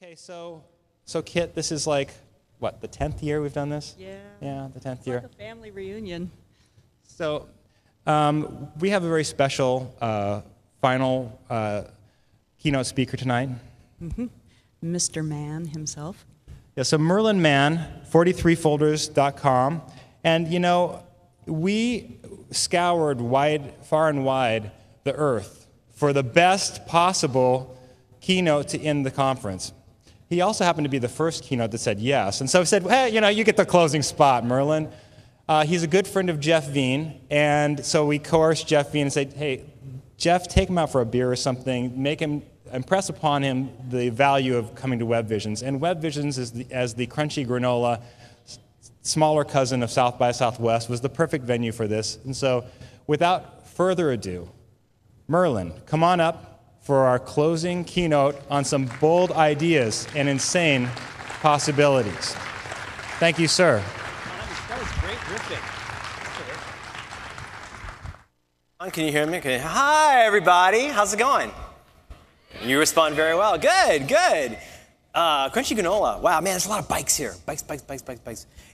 Okay, so Kit, this is like, what, the 10th year we've done this? Yeah. Yeah, the 10th year. Like a family reunion. So we have a very special final keynote speaker tonight. Mm-hmm. Mr. Mann himself. Yeah, so Merlin Mann, 43folders.com. And, you know, we scoured far and wide the earth for the best possible keynote to end the conference. He also happened to be the first keynote that said yes. And so I said, hey, you know, you get the closing spot, Merlin. He's a good friend of Jeff Veen. And so we coerced Jeff Veen and said, hey, Jeff, take him out for a beer or something. Impress upon him the value of coming to WebVisions. And WebVisions, as the crunchy granola, smaller cousin of South by Southwest, was the perfect venue for this. And so without further ado, Merlin, come on up for our closing keynote on some bold ideas and insane possibilities. Thank you, sir. That was great riffing. Can you hear me? Okay. Hi, everybody. How's it going? You respond very well. Good, good. Crunchy granola. Wow, man, there's a lot of bikes here. Bikes.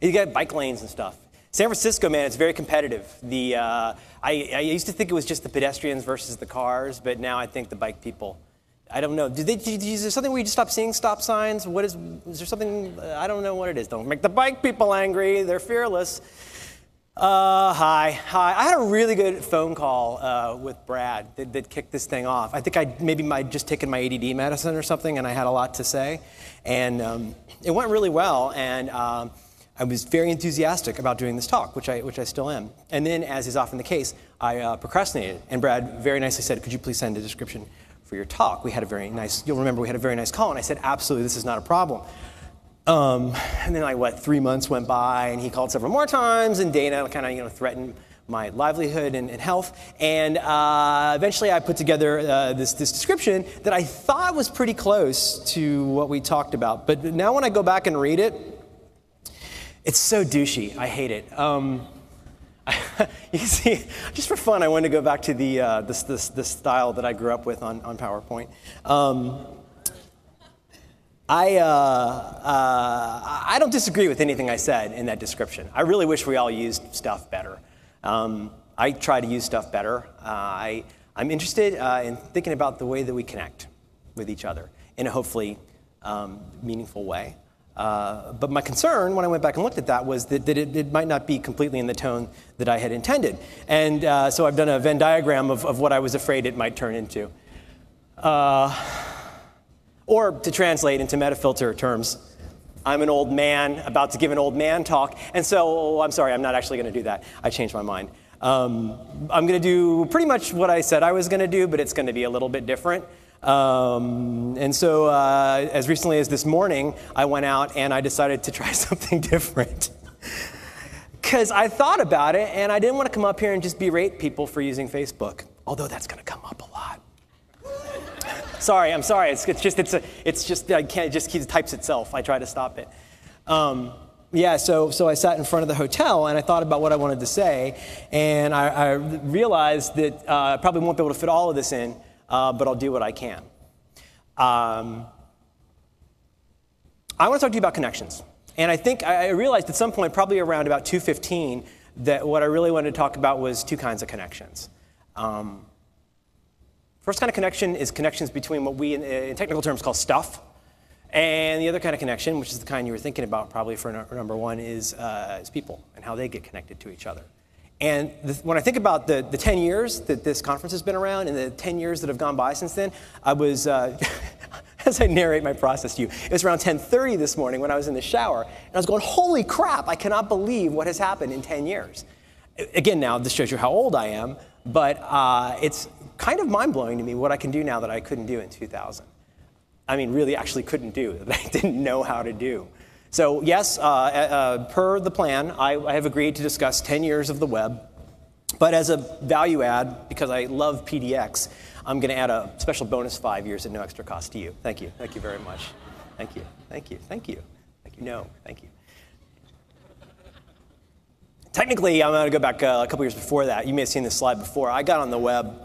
You got bike lanes and stuff. San Francisco, man, it's very competitive. I used to think it was just the pedestrians versus the cars, but now I think the bike people. I don't know. Is there something where you just stop seeing stop signs? Is there something? I don't know what it is. Don't make the bike people angry. They're fearless. Hi. I had a really good phone call with Brad that kicked this thing off. I think I'd just taken my ADD medicine or something, and I had a lot to say, and it went really well. And I was very enthusiastic about doing this talk, which I still am. And then, as is often the case, I procrastinated. And Brad very nicely said, could you please send a description for your talk? We had a very nice, you'll remember we had a very nice call. And I said, absolutely, this is not a problem. And then 3 months went by, and he called several more times, and Dana kind of threatened my livelihood and health. And eventually I put together this description that I thought was pretty close to what we talked about. But now when I go back and read it, it's so douchey. I hate it. You can see, just for fun, I wanted to go back to the style that I grew up with on PowerPoint. I don't disagree with anything I said in that description. I really wish we all used stuff better. I try to use stuff better. I'm interested in thinking about the way that we connect with each other in a hopefully meaningful way. But my concern when I went back and looked at that was that it might not be completely in the tone that I had intended. And so I've done a Venn diagram of what I was afraid it might turn into. Or to translate into metafilter terms, I'm an old man about to give an old man talk. And so, I'm sorry, I'm not actually going to do that. I changed my mind. I'm going to do pretty much what I said I was going to do, but it's going to be a little bit different. And so as recently as this morning, I went out and I decided to try something different. Because I thought about it, and I didn't want to come up here and just berate people for using Facebook, although that's going to come up a lot. I'm sorry. It's just I can't. It just types itself. I try to stop it. Yeah. So I sat in front of the hotel and I thought about what I wanted to say, and I realized that I probably won't be able to fit all of this in, but I'll do what I can. I want to talk to you about connections, and I think I realized at some point, probably around about 2:15, that what I really wanted to talk about was two kinds of connections. First kind of connection is connections between what we, in technical terms, call stuff. And the other kind of connection, which is the kind you were thinking about probably for number one, is people and how they get connected to each other. And when I think about the 10 years that this conference has been around and the 10 years that have gone by since then, I was, as I narrate my process to you, it was around 10:30 this morning when I was in the shower. And I was going, holy crap, I cannot believe what has happened in 10 years. Again, now, this shows you how old I am, but it's kind of mind-blowing to me what I can do now that I couldn't do in 2000. I mean, really actually couldn't do, that I didn't know how to do. So yes, per the plan, I have agreed to discuss 10 years of the web, but as a value add, because I love PDX, I'm going to add a special bonus 5 years at no extra cost to you. Thank you very much. Thank you. No, thank you. Technically, I'm going to go back a couple years before that. You may have seen this slide before. I got on the web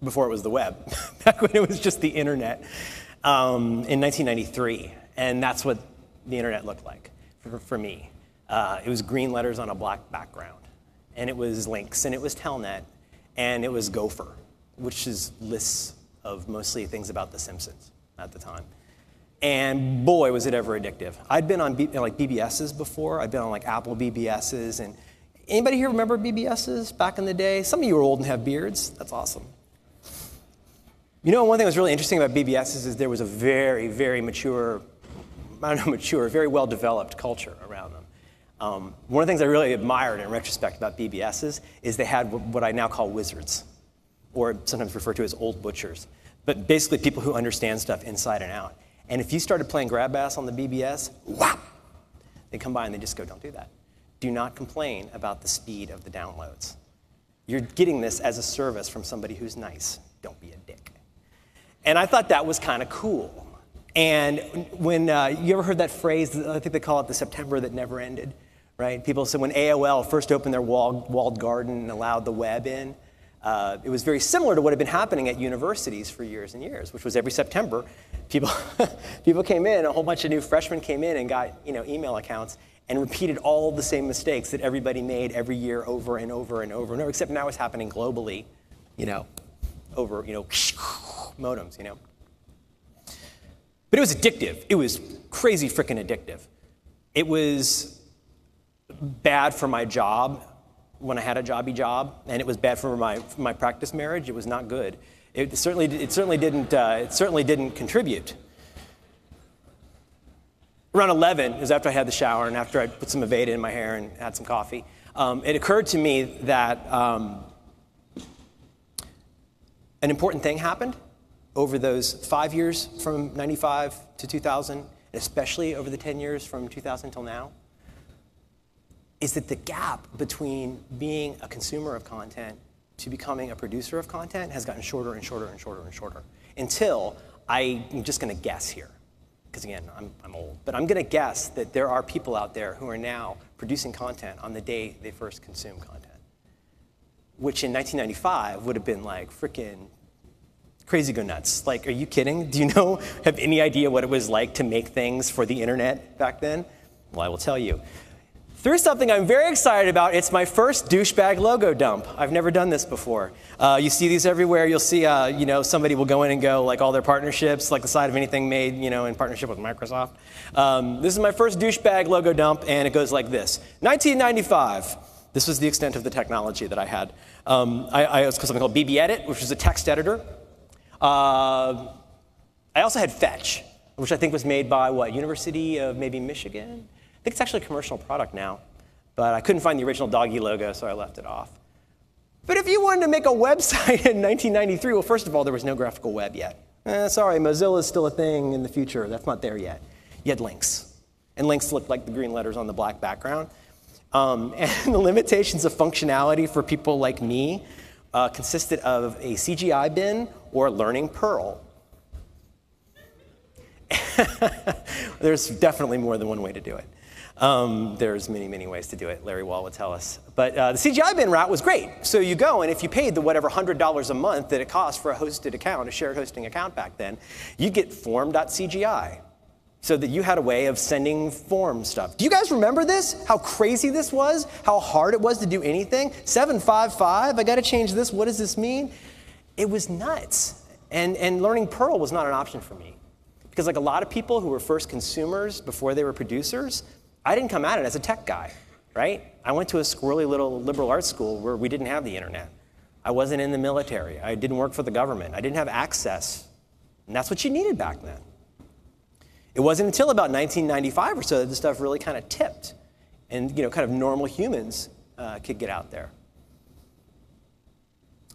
before it was the web, back when it was just the internet. in 1993, and that's what the internet looked like for me. It was green letters on a black background, and it was links, and it was Telnet, and it was Gopher, which is lists of mostly things about The Simpsons at the time. And boy, was it ever addictive. I'd been on like BBSs before. I'd been on like Apple BBSs. And anybody here remember BBSs back in the day? Some of you are old and have beards. That's awesome. You know, one thing that was really interesting about BBSs is there was a very, very mature, very well-developed culture around them. One of the things I really admired in retrospect about BBSs is they had what I now call wizards, or sometimes referred to as old butchers, but basically people who understand stuff inside and out. And if you started playing grab ass on the BBS, whap, they come by and they just go, don't do that. Do not complain about the speed of the downloads. You're getting this as a service from somebody who's nice. Don't be a dick. And I thought that was kind of cool. And when you ever heard that phrase, I think they call it the September that never ended, right? People said when AOL first opened their walled garden and allowed the web in, it was very similar to what had been happening at universities for years and years, which was every September, people came in, a whole bunch of new freshmen came in and got email accounts and repeated all the same mistakes that everybody made every year over and over and over and over, except now it's happening globally, over modems, But it was addictive. It was crazy freaking addictive. It was bad for my job when I had a jobby job, and it was bad for my practice marriage. It was not good. It certainly didn't contribute. Around 11, it was after I had the shower and after I put some Aveda in my hair and had some coffee, it occurred to me that an important thing happened over those 5 years from 95 to 2000, and especially over the 10 years from 2000 till now, is that the gap between being a consumer of content to becoming a producer of content has gotten shorter and shorter and shorter and shorter, until I'm just going to guess here, because again, I'm old, but I'm going to guess that there are people out there who are now producing content on the day they first consume content, which in 1995 would have been like freaking crazy go nuts. Like, are you kidding? Do you have any idea what it was like to make things for the internet back then? Well, I will tell you. Through something I'm very excited about, it's my first douchebag logo dump. I've never done this before. You see these everywhere. You'll see, somebody will go in and go, like all their partnerships, like the side of anything made, in partnership with Microsoft. This is my first douchebag logo dump, and it goes like this. 1995. This was the extent of the technology that I had. I was something called BB Edit, which was a text editor. I also had Fetch, which I think was made by, University of maybe Michigan? I think it's actually a commercial product now, but I couldn't find the original doggy logo, so I left it off. But if you wanted to make a website in 1993, well, first of all, there was no graphical web yet. Sorry, Mozilla is still a thing in the future. That's not there yet. You had links, and links looked like the green letters on the black background. And the limitations of functionality for people like me consisted of a CGI bin or learning Perl. There's definitely more than one way to do it. There's many, many ways to do it, Larry Wall would tell us. But the CGI bin route was great. So you go, and if you paid the whatever $100 a month that it cost for a hosted account, a shared hosting account back then, you'd get form.cgi, so that you had a way of sending form stuff. Do you guys remember this? How crazy this was? How hard it was to do anything? 755, I got to change this. What does this mean? It was nuts. And learning Perl was not an option for me. Because like a lot of people who were first consumers before they were producers, I didn't come at it as a tech guy, right? I went to a squirrely little liberal arts school where we didn't have the internet. I wasn't in the military. I didn't work for the government. I didn't have access. And that's what you needed back then. It wasn't until about 1995 or so that this stuff really kind of tipped. And kind of normal humans could get out there.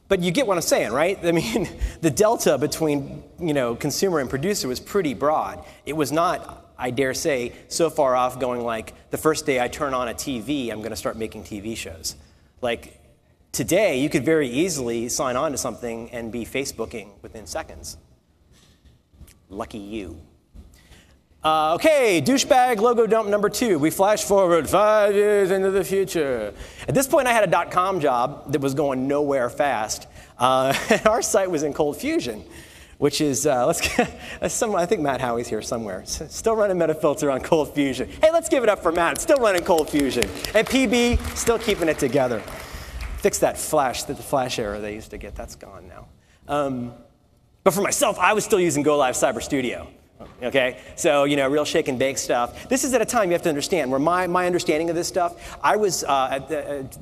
But you get what I'm saying, right? I mean, the delta between consumer and producer was pretty broad. It was not, I dare say, so far off going like, the first day I turn on a TV, I'm going to start making TV shows. Like, today, you could very easily sign on to something and be Facebooking within seconds. Lucky you. Okay, douchebag logo dump number 2. We flash forward 5 years into the future. At this point, I had a .com job that was going nowhere fast. And our site was in Cold Fusion, which is, I think Matt Howie's here somewhere. Still running Metafilter on Cold Fusion. Hey, let's give it up for Matt. Still running Cold Fusion. And PB, still keeping it together. Fix that the flash error they used to get. That's gone now. But for myself, I was still using Go Live Cyber Studio. Okay, so real shake and bake stuff. This is at a time you have to understand where my understanding of this stuff. I was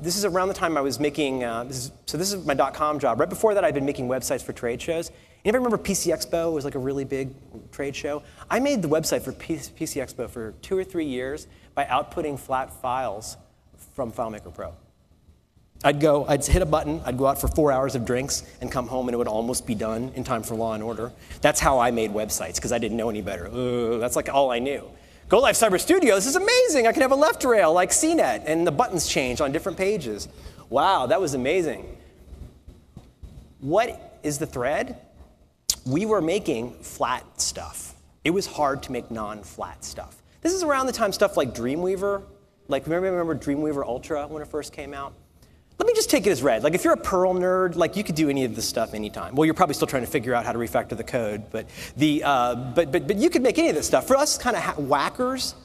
this is around the time I was making. This is my .com job. Right before that, I'd been making websites for trade shows. Anybody remember PC Expo? It was like a really big trade show. I made the website for PC Expo for 2 or 3 years by outputting flat files from FileMaker Pro. I'd hit a button, I'd go out for 4 hours of drinks and come home and it would almost be done in time for Law and Order. That's how I made websites, because I didn't know any better. That's like all I knew. Go Live Cyber Studio, this is amazing. I can have a left rail like CNET and the buttons change on different pages. Wow, that was amazing. What is the thread? We were making flat stuff. It was hard to make non-flat stuff. This is around the time stuff like Dreamweaver, like remember Dreamweaver Ultra when it first came out? Let me just take it as read. Like if you're a Perl nerd, like you could do any of this stuff anytime. Well, you're probably still trying to figure out how to refactor the code, but you could make any of this stuff. For us kind of whackers,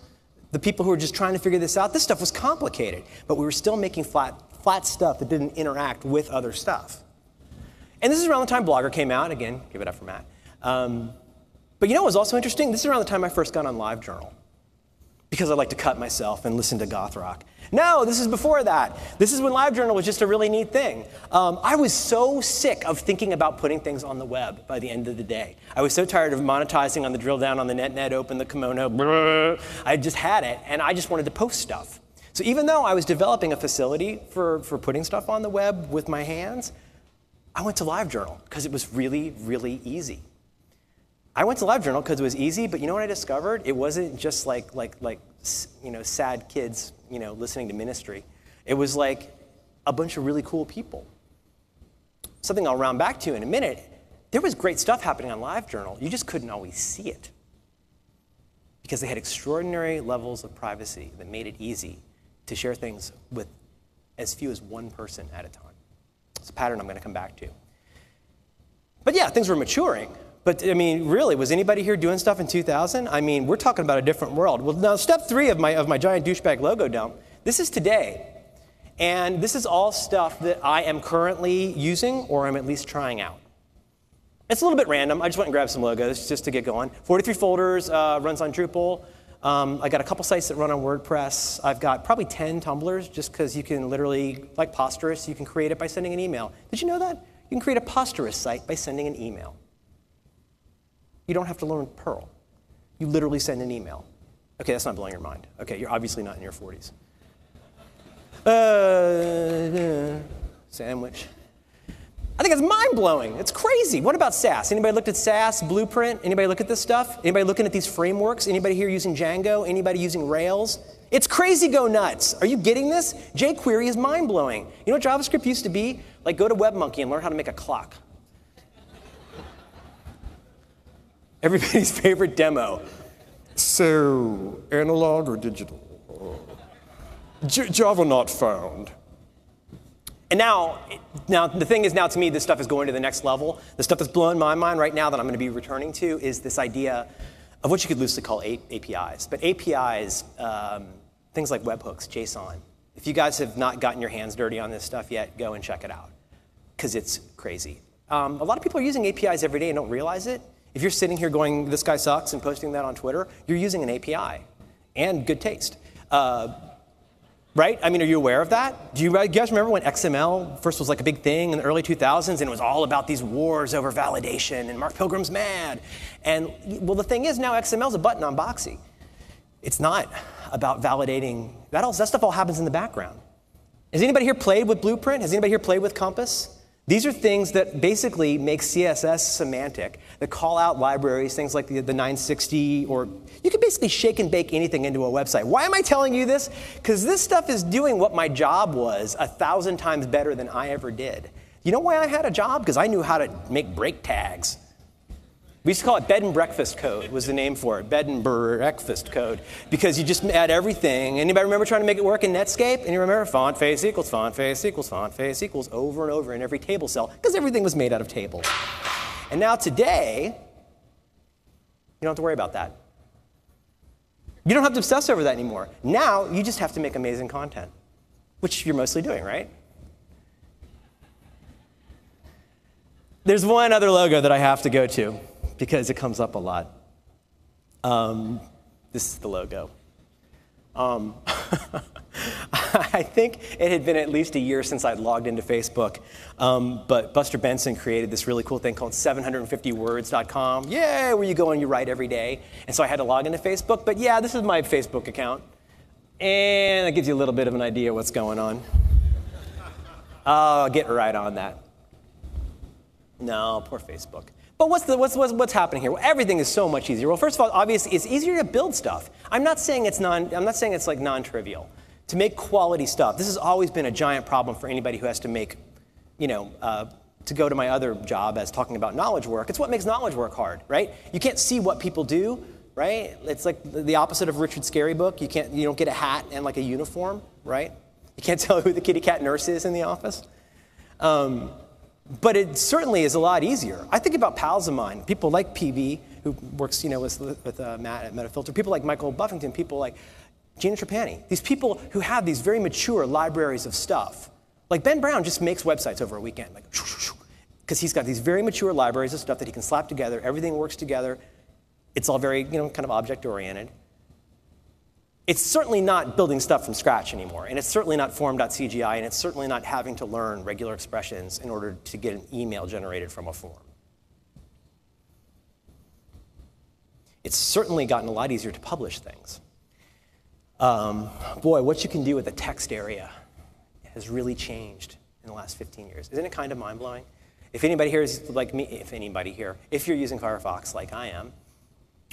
the people who were just trying to figure this out, this stuff was complicated, but we were still making flat stuff that didn't interact with other stuff. And this is around the time Blogger came out. Again, give it up for Matt. But what was also interesting? This is around the time I first got on LiveJournal, because I like to cut myself and listen to goth rock. No, this is before that. This is when LiveJournal was just a really neat thing. I was so sick of thinking about putting things on the web by the end of the day. I was so tired of monetizing on the drill down, on the net, open the kimono. I just had it, and I just wanted to post stuff. So even though I was developing a facility for putting stuff on the web with my hands, I went to LiveJournal because it was really, really easy. I went to LiveJournal because it was easy, but you know what I discovered? It wasn't just like sad kids, listening to ministry. It was like a bunch of really cool people. Something I'll round back to in a minute. There was great stuff happening on LiveJournal. You just couldn't always see it because they had extraordinary levels of privacy that made it easy to share things with as few as one person at a time. It's a pattern I'm going to come back to. But yeah, things were maturing. But I mean, really, was anybody here doing stuff in 2000? I mean, we're talking about a different world. Well, now step 3 of my giant douchebag logo dump, this is today. And this is all stuff that I am currently using or I'm at least trying out. It's a little bit random. I just went and grabbed some logos just to get going. 43 folders, runs on Drupal. I got a couple sites that run on WordPress. I've got probably 10 Tumblrs just because you can literally, like Posterous, you can create it by sending an email. Did you know that? You can create a Posterous site by sending an email. You don't have to learn Perl. You literally send an email. Okay, that's not blowing your mind. Okay, you're obviously not in your 40s. Sandwich. I think it's mind-blowing. It's crazy. What about Sass? Anybody looked at Sass, Blueprint? Anybody look at this stuff? Anybody looking at these frameworks? Anybody here using Django? Anybody using Rails? It's crazy go nuts. Are you getting this? jQuery is mind-blowing. You know what JavaScript used to be? Like go to WebMonkey and learn how to make a clock. Everybody's favorite demo. So, analog or digital? Java not found. And now the thing is now to me, this stuff is going to the next level. The stuff that's blowing my mind right now that I'm going to be returning to is this idea of what you could loosely call APIs. But APIs, things like webhooks, JSON. If you guys have not gotten your hands dirty on this stuff yet, go and check it out, because it's crazy. A lot of people are using APIs every day and don't realize it. If you're sitting here going, this guy sucks, and posting that on Twitter, you're using an API, and good taste. Right? I mean, are you aware of that? Do you guys remember when XML first was like a big thing in the early 2000s, and it was all about these wars over validation, and Mark Pilgrim's mad? And, well, the thing is, now XML's a button on Boxy. It's not about validating. That stuff all happens in the background. Has anybody here played with Blueprint? Has anybody here played with Compass? These are things that basically make CSS semantic, that call out libraries, things like the 960, or you can basically shake and bake anything into a website. Why am I telling you this? Because this stuff is doing what my job was 1,000 times better than I ever did. You know why I had a job? Because I knew how to make break tags. We used to call it bed and breakfast code was the name for it, bed and breakfast code, because you just add everything. Anybody remember trying to make it work in Netscape? And you remember font face equals font face equals font face equals over and over in every table cell, because everything was made out of tables. And now today, you don't have to worry about that. You don't have to obsess over that anymore. Now, you just have to make amazing content, which you're mostly doing, right? There's one other logo that I have to go to because it comes up a lot. This is the logo. I think it had been at least a year since I'd logged into Facebook, but Buster Benson created this really cool thing called 750words.com. Yeah, where you go and you write every day. And so I had to log into Facebook, but yeah, this is my Facebook account. And that gives you a little bit of an idea what's going on. I'll get right on that. No, poor Facebook. But what's happening here? Well, everything is so much easier. Well, first of all, obviously, it's easier to build stuff. I'm not saying it's like non-trivial. To make quality stuff, this has always been a giant problem for anybody who has to make, to go to my other job as talking about knowledge work. It's what makes knowledge work hard, right? You can't see what people do, right? It's like the opposite of Richard Scarry book. You don't get a hat and like a uniform, right? You can't tell who the kitty cat nurse is in the office. But it certainly is a lot easier. I think about pals of mine, people like PB, who works with Matt at Metafilter, people like Michael Buffington, people like Gina Trapani, these people who have these very mature libraries of stuff. Like Ben Brown just makes websites over a weekend, because he's got these very mature libraries of stuff that he can slap together. Everything works together. It's all very kind of object-oriented. It's certainly not building stuff from scratch anymore, and it's certainly not form.cgi, and it's certainly not having to learn regular expressions in order to get an email generated from a form. It's certainly gotten a lot easier to publish things. Boy, what you can do with the text area has really changed in the last 15 years. Isn't it kind of mind-blowing? If anybody here is like me, if you're using Firefox like I am,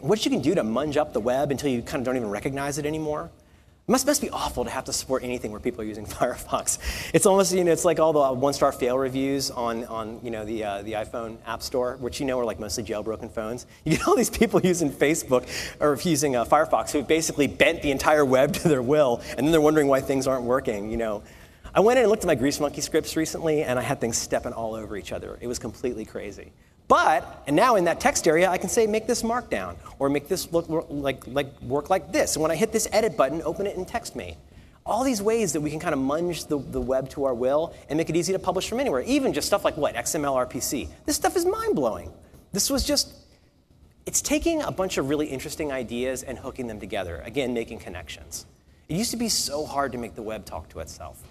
what you can do to munge up the web until you kind of don't even recognize it anymore. It must be awful to have to support anything where people are using Firefox. It's almost, it's like all the one-star fail reviews on the iPhone App Store, which are like mostly jailbroken phones. You get all these people using Facebook or using Firefox who basically bent the entire web to their will, and then they're wondering why things aren't working. I went in and looked at my Grease Monkey scripts recently, and I had things stepping all over each other. It was completely crazy. And now in that text area, I can say, make this markdown, or make this work like this. And when I hit this edit button, open it and text me. All these ways that we can kind of munge the web to our will and make it easy to publish from anywhere. Even just stuff like XML RPC. This stuff is mind-blowing. This was it's taking a bunch of really interesting ideas and hooking them together. Again, making connections. It used to be so hard to make the web talk to itself.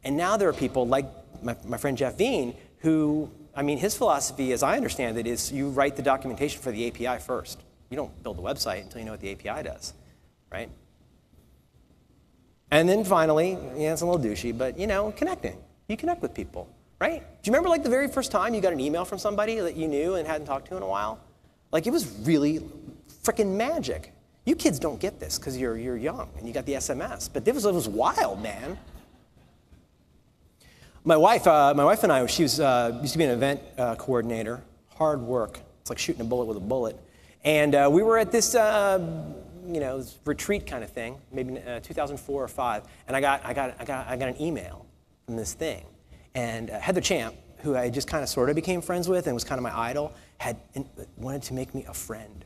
And now there are people like my friend Jeff Veen who, his philosophy, as I understand it, is you write the documentation for the API first. You don't build the website until you know what the API does, right? And then finally, it's a little douchey, but connecting. You connect with people, right? Do you remember the very first time you got an email from somebody that you knew and hadn't talked to in a while? It was really freaking magic. You kids don't get this because you're young and you got the SMS, but it was wild, man. My wife and I, she was used to be an event coordinator. Hard work. It's like shooting a bullet with a bullet. And we were at this, retreat kind of thing, maybe 2004 or 5. And I got an email from this thing. And Heather Champ, who I just kind of sort of became friends with and was kind of my idol, wanted to make me a friend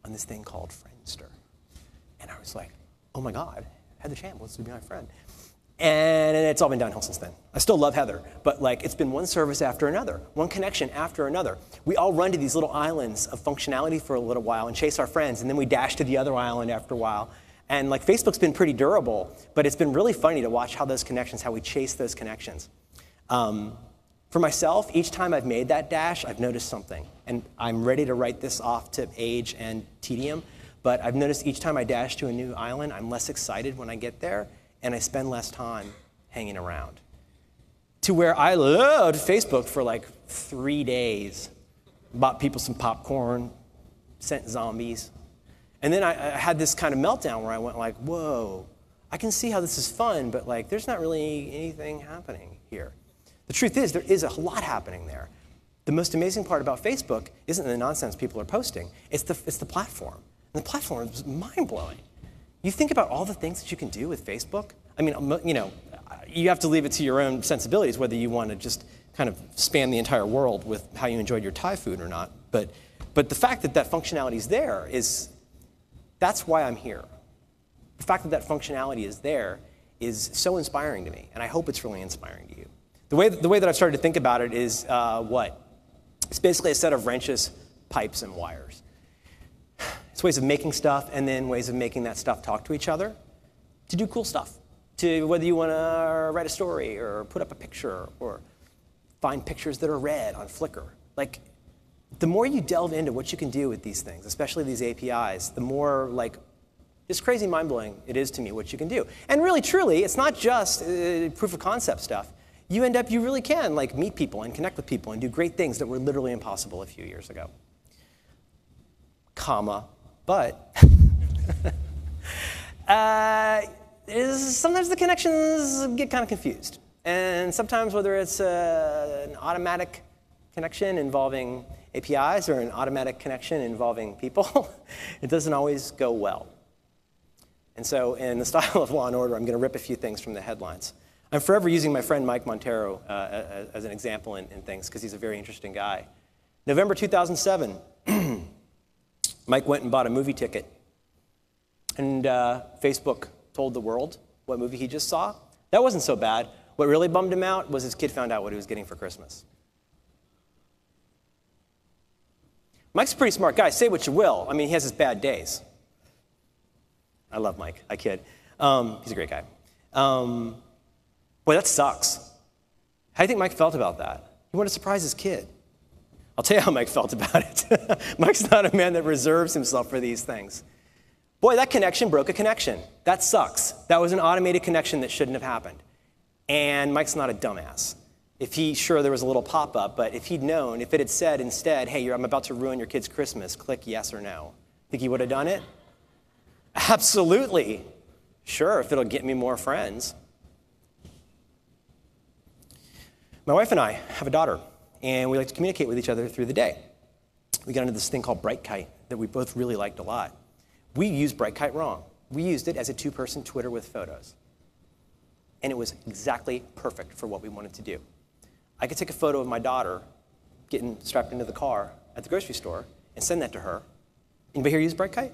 on this thing called Friendster. And I was like, oh my God, Heather Champ wants to be my friend. And it's all been downhill since then. I still love Heather, but it's been one service after another, one connection after another. We all run to these little islands of functionality for a little while and chase our friends, and then we dash to the other island after a while. And Facebook's been pretty durable, but it's been really funny to watch how we chase those connections. For myself, each time I've made that dash, I've noticed something. And I'm ready to write this off to age and tedium, but I've noticed each time I dash to a new island, I'm less excited when I get there, and I spend less time hanging around. To where I loved Facebook for 3 days, bought people some popcorn, sent zombies. And then I had this kind of meltdown where I went whoa, I can see how this is fun, but there's not really anything happening here. The truth is, there is a lot happening there. The most amazing part about Facebook isn't the nonsense people are posting, it's the platform. And the platform is mind-blowing. You think about all the things that you can do with Facebook. You have to leave it to your own sensibilities whether you want to just kind of spam the entire world with how you enjoyed your Thai food or not. But the fact that that functionality is there that's why I'm here. The fact that that functionality is there is so inspiring to me, and I hope it's really inspiring to you. The way that I've started to think about it is what? It's basically a set of wrenches, pipes, and wires. It's ways of making stuff and then ways of making that stuff talk to each other to do cool stuff. To whether you want to write a story or put up a picture or find pictures that are red on Flickr. Like, the more you delve into what you can do with these things, especially these APIs, the more like just crazy mind-blowing it is to me what you can do. And really, truly, it's not just proof of concept stuff. You really can like meet people and connect with people and do great things that were literally impossible a few years ago. But sometimes the connections get kind of confused. And sometimes whether it's an automatic connection involving APIs or an automatic connection involving people, it doesn't always go well. And so in the style of Law and Order, I'm going to rip a few things from the headlines. I'm forever using my friend Mike Montero as an example in things because he's a very interesting guy. November 2007, Mike went and bought a movie ticket. And Facebook told the world what movie he just saw. That wasn't so bad. What really bummed him out was his kid found out what he was getting for Christmas. Mike's a pretty smart guy. Say what you will. I mean, he has his bad days. I love Mike. I kid. He's a great guy. Boy, that sucks. How do you think Mike felt about that? He wanted to surprise his kid. I'll tell you how Mike felt about it. Mike's not a man that reserves himself for these things. Boy, that connection broke a connection. That sucks. That was an automated connection that shouldn't have happened. And Mike's not a dumbass. Sure, there was a little pop-up, but if he'd known, if it had said instead, hey, I'm about to ruin your kid's Christmas, click yes or no, think he would have done it? Absolutely. Sure, if it'll get me more friends. My wife and I have a daughter, and we like to communicate with each other through the day. We got into this thing called BrightKite that we both really liked a lot. We used BrightKite wrong. We used it as a two-person Twitter with photos. And it was exactly perfect for what we wanted to do. I could take a photo of my daughter getting strapped into the car at the grocery store and send that to her. Anybody here use BrightKite?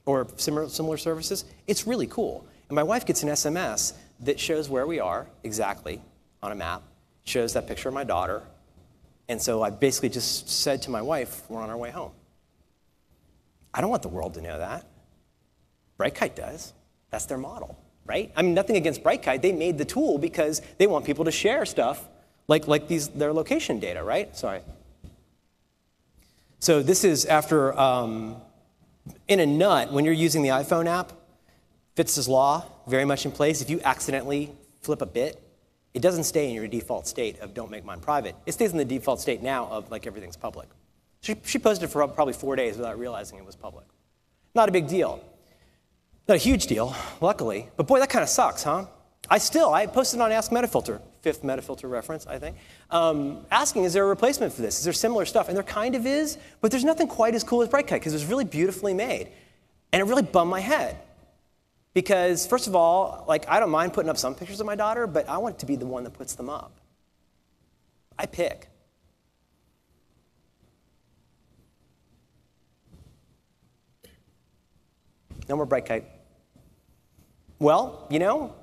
Or similar services? It's really cool. And my wife gets an SMS that shows where we are exactly on a map, shows that picture of my daughter. And so I basically just said to my wife, we're on our way home. I don't want the world to know that. BrightKite does. That's their model, right? I mean, nothing against BrightKite. They made the tool because they want people to share stuff like their location data, right? Sorry. So this is after, in a nut, when you're using the iPhone app, Fitz's law, very much in place. If you accidentally flip a bit, it doesn't stay in your default state of don't make mine private. It stays in the default state now of like everything's public. She posted it for probably 4 days without realizing it was public. Not a big deal. Not a huge deal, luckily. But boy, that kind of sucks, huh? I posted on Ask Metafilter, 5th Metafilter reference, I think, asking, is there a replacement for this? Is there similar stuff? And there kind of is, but there's nothing quite as cool as BrightKite because it was really beautifully made. And it really bummed my head. Because, first of all, like, I don't mind putting up some pictures of my daughter, but I want it to be the one that puts them up. I pick. No more BrightKite. Well, you know,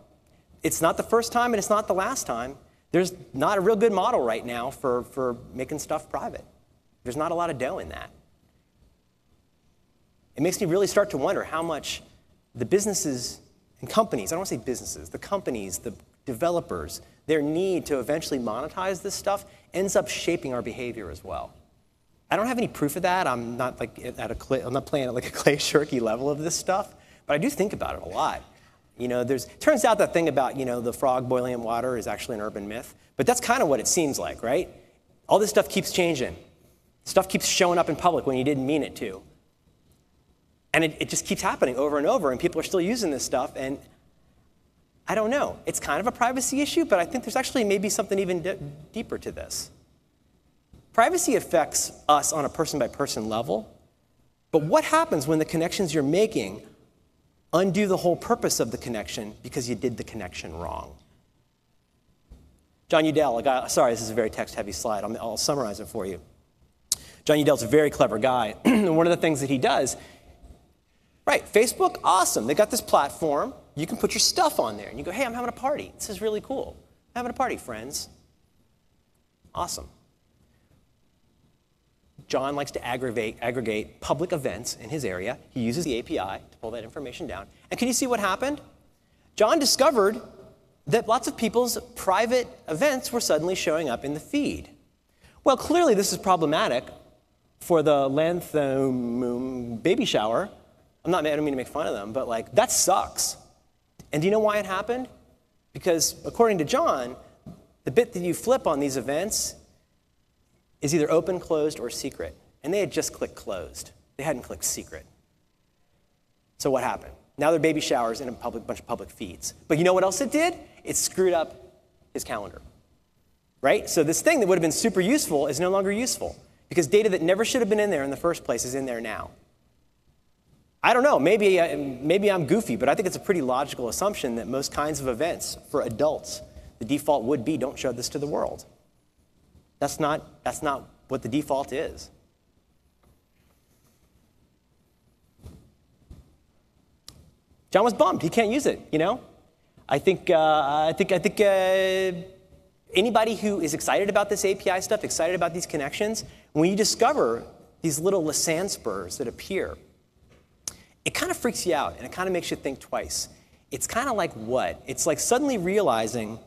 it's not the first time and it's not the last time. There's not a real good model right now for making stuff private. There's not a lot of dough in that. It makes me really start to wonder how much the businesses and companies, I don't want to say businesses, the companies, the developers, their need to eventually monetize this stuff ends up shaping our behavior as well. I don't have any proof of that. I'm not like I'm not playing at like a Clay Shirky level of this stuff, but I do think about it a lot. You know, turns out that thing about, you know, the frog boiling in water is actually an urban myth, but that's kind of what it seems like, right? All this stuff keeps changing. Stuff keeps showing up in public when you didn't mean it to. And it just keeps happening over and over, and people are still using this stuff, and I don't know. It's kind of a privacy issue, but I think there's actually maybe something even deeper to this. Privacy affects us on a person-by-person level, but what happens when the connections you're making undo the whole purpose of the connection because you did the connection wrong? John Udell, a guy, sorry, this is a very text-heavy slide. I'll summarize it for you. John Udell's a very clever guy. And one of the things that he does, right, Facebook, awesome. They got this platform. You can put your stuff on there. And you go, hey, I'm having a party. This is really cool. I'm having a party, friends. Awesome. John likes to aggregate public events in his area. He uses the API to pull that information down. And can you see what happened? John discovered that lots of people's private events were suddenly showing up in the feed. Well, clearly this is problematic for the Lantham baby shower. I don't mean to make fun of them, but like, that sucks. And do you know why it happened? Because according to John, the bit that you flip on these events is either open, closed, or secret. And they had just clicked closed. They hadn't clicked secret. So what happened? Now there are baby showers in a bunch of public feeds. But you know what else it did? It screwed up his calendar. Right? So this thing that would have been super useful is no longer useful because data that never should have been in there in the first place is in there now. I don't know, maybe I'm goofy, but I think it's a pretty logical assumption that most kinds of events for adults, the default would be don't show this to the world. That's not what the default is. John was bummed. He can't use it, you know? I think anybody who is excited about this API stuff, excited about these connections, when you discover these little Lassand spurs that appear, it kind of freaks you out and it kind of makes you think twice. It's kind of like what? It's like suddenly realizing,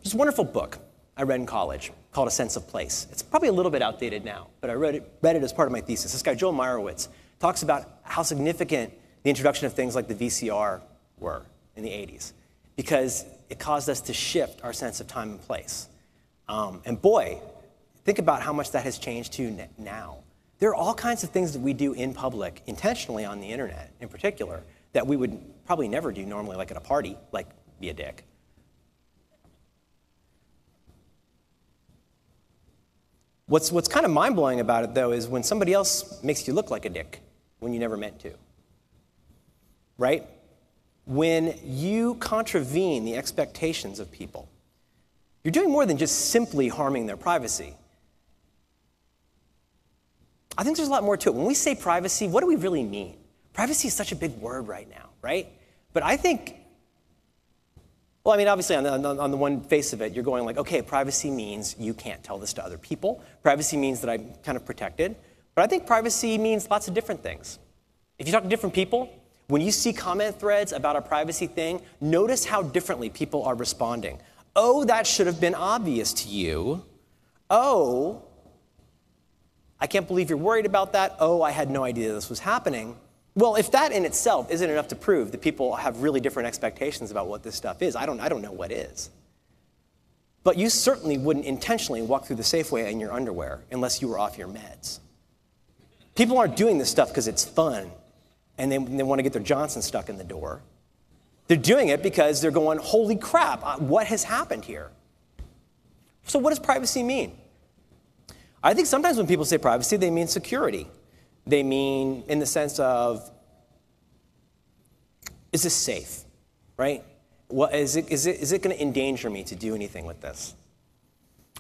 there's a wonderful book I read in college called A Sense of Place. It's probably a little bit outdated now, but I read it as part of my thesis. This guy, Joel Meyerowitz, talks about how significant the introduction of things like the VCR were in the 80s because it caused us to shift our sense of time and place. And boy, think about how much that has changed too now. There are all kinds of things that we do in public, intentionally on the internet in particular, that we would probably never do normally, like at a party, like be a dick. What's kind of mind-blowing about it, though, is when somebody else makes you look like a dick when you never meant to, right? When you contravene the expectations of people, you're doing more than just simply harming their privacy. I think there's a lot more to it. When we say privacy, what do we really mean? Privacy is such a big word right now, right? But I think, well, I mean, obviously on the one face of it, you're going like, okay, privacy means you can't tell this to other people. Privacy means that I'm kind of protected. But I think privacy means lots of different things. If you talk to different people, when you see comment threads about a privacy thing, notice how differently people are responding. Oh, that should have been obvious to you. Oh, I can't believe you're worried about that. Oh, I had no idea this was happening. Well, if that in itself isn't enough to prove that people have really different expectations about what this stuff is, I don't know what is. But you certainly wouldn't intentionally walk through the Safeway in your underwear unless you were off your meds. People aren't doing this stuff because it's fun and they want to get their Johnson stuck in the door. They're doing it because they're going, holy crap, what has happened here? So what does privacy mean? I think sometimes when people say privacy, they mean security. They mean in the sense of, is this safe, right? What, is it going to endanger me to do anything with this?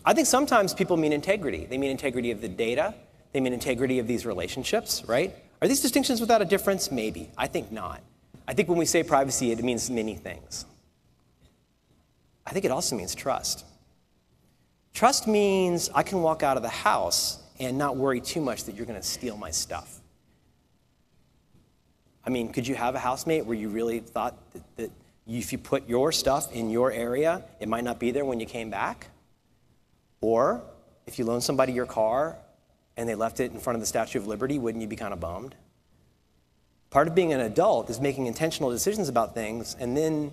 I think sometimes people mean integrity. They mean integrity of the data. They mean integrity of these relationships, right? Are these distinctions without a difference? Maybe. I think not. I think when we say privacy, it means many things. I think it also means trust. Trust means I can walk out of the house and not worry too much that you're going to steal my stuff. I mean, could you have a housemate where you really thought that if you put your stuff in your area, it might not be there when you came back? Or if you loan somebody your car and they left it in front of the Statue of Liberty, wouldn't you be kind of bummed? Part of being an adult is making intentional decisions about things and then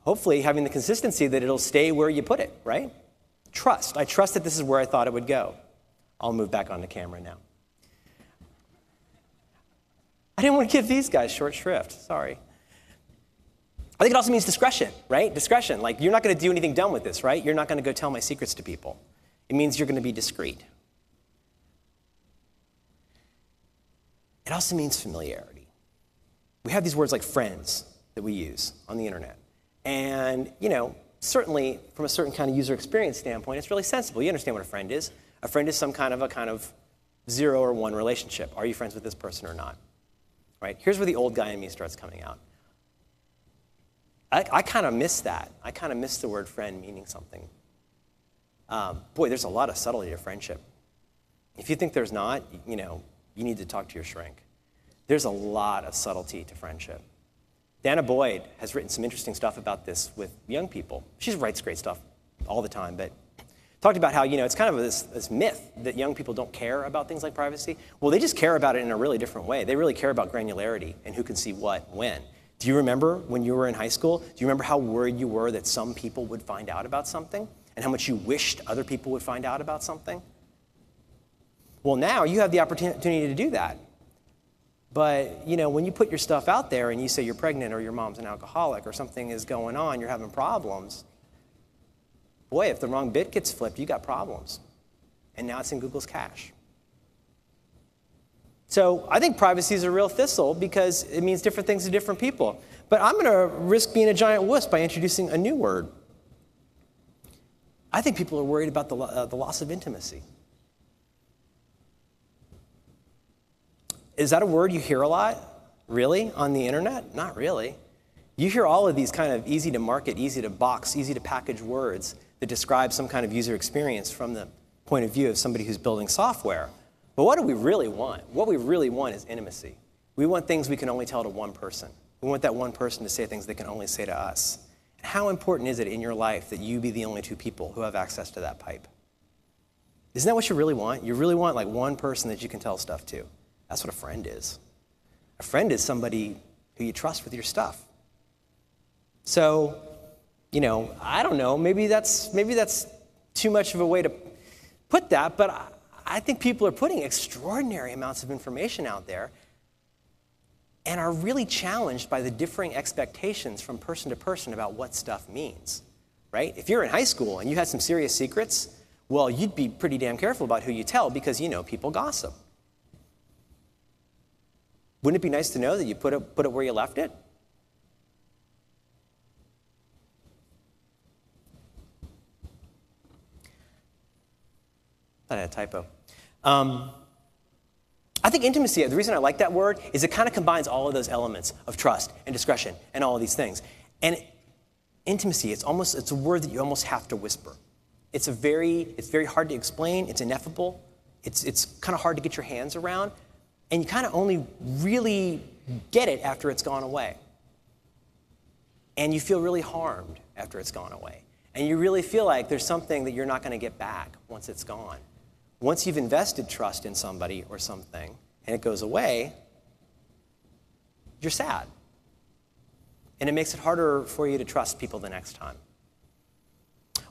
hopefully having the consistency that it'll stay where you put it, right? Trust. I trust that this is where I thought it would go. I'll move back onto camera now. I didn't want to give these guys short shrift. Sorry. I think it also means discretion, right? Discretion. Like, you're not going to do anything dumb with this, right? You're not going to go tell my secrets to people. It means you're going to be discreet. It also means familiarity. We have these words like friends that we use on the internet. And, you know, certainly from a certain kind of user experience standpoint, it's really sensible. You understand what a friend is. A friend is some kind of 0 or 1 relationship. Are you friends with this person or not? Right? Here's where the old guy in me starts coming out. I kind of miss that. I kind of miss the word friend meaning something. Boy, there's a lot of subtlety to friendship. If you think there's not, you need to talk to your shrink. There's a lot of subtlety to friendship. Dana Boyd has written some interesting stuff about this with young people. She writes great stuff all the time, but talked about how, it's kind of this myth that young people don't care about things like privacy. Well, they just care about it in a really different way. They really care about granularity and who can see what, when. Do you remember when you were in high school? Do you remember how worried you were that some people would find out about something? And how much you wished other people would find out about something? Well, now you have the opportunity to do that. But, when you put your stuff out there and you say you're pregnant or your mom's an alcoholic or something is going on, you're having problems, boy, if the wrong bit gets flipped, you got problems. And now it's in Google's cache. So I think privacy is a real thistle because it means different things to different people. But I'm going to risk being a giant wuss by introducing a new word. I think people are worried about the loss of intimacy. Is that a word you hear a lot, really, on the internet? Not really. You hear all of these kind of easy to market, easy to box, easy to package words that describe some kind of user experience from the point of view of somebody who's building software. But what do we really want? What we really want is intimacy. We want things we can only tell to one person. We want that one person to say things they can only say to us. And how important is it in your life that you be the only 2 people who have access to that pipe? Isn't that what you really want? You really want like one person that you can tell stuff to. That's what a friend is. A friend is somebody who you trust with your stuff. So, I don't know, maybe that's too much of a way to put that, but I think people are putting extraordinary amounts of information out there and are really challenged by the differing expectations from person to person about what stuff means, right? If you're in high school and you had some serious secrets, well, you'd be pretty damn careful about who you tell because people gossip. Wouldn't it be nice to know that you put it where you left it? I had a typo. I think intimacy, the reason I like that word is it kind of combines all of those elements of trust and discretion and all of these things. And intimacy, it's a word that you almost have to whisper. It's very hard to explain. It's ineffable. It's kind of hard to get your hands around. And you kind of only really get it after it's gone away. And you feel really harmed after it's gone away. And you really feel like there's something that you're not going to get back once it's gone. Once you've invested trust in somebody or something and it goes away, you're sad. And it makes it harder for you to trust people the next time.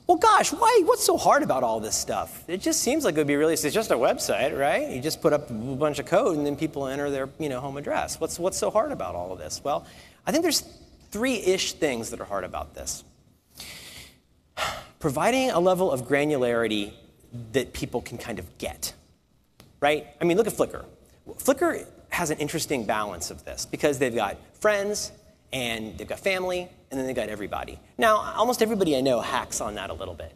Well, gosh, what's so hard about all this stuff? It just seems like it would be really, it's just a website, right? You just put up a bunch of code and then people enter their home address. What's so hard about all of this? Well, I think there's 3-ish things that are hard about this. Providing a level of granularity that people can kind of get, right? I mean, look at Flickr. Flickr has an interesting balance of this because they've got friends and they've got family and then they've got everybody. Now, almost everybody I know hacks on that a little bit,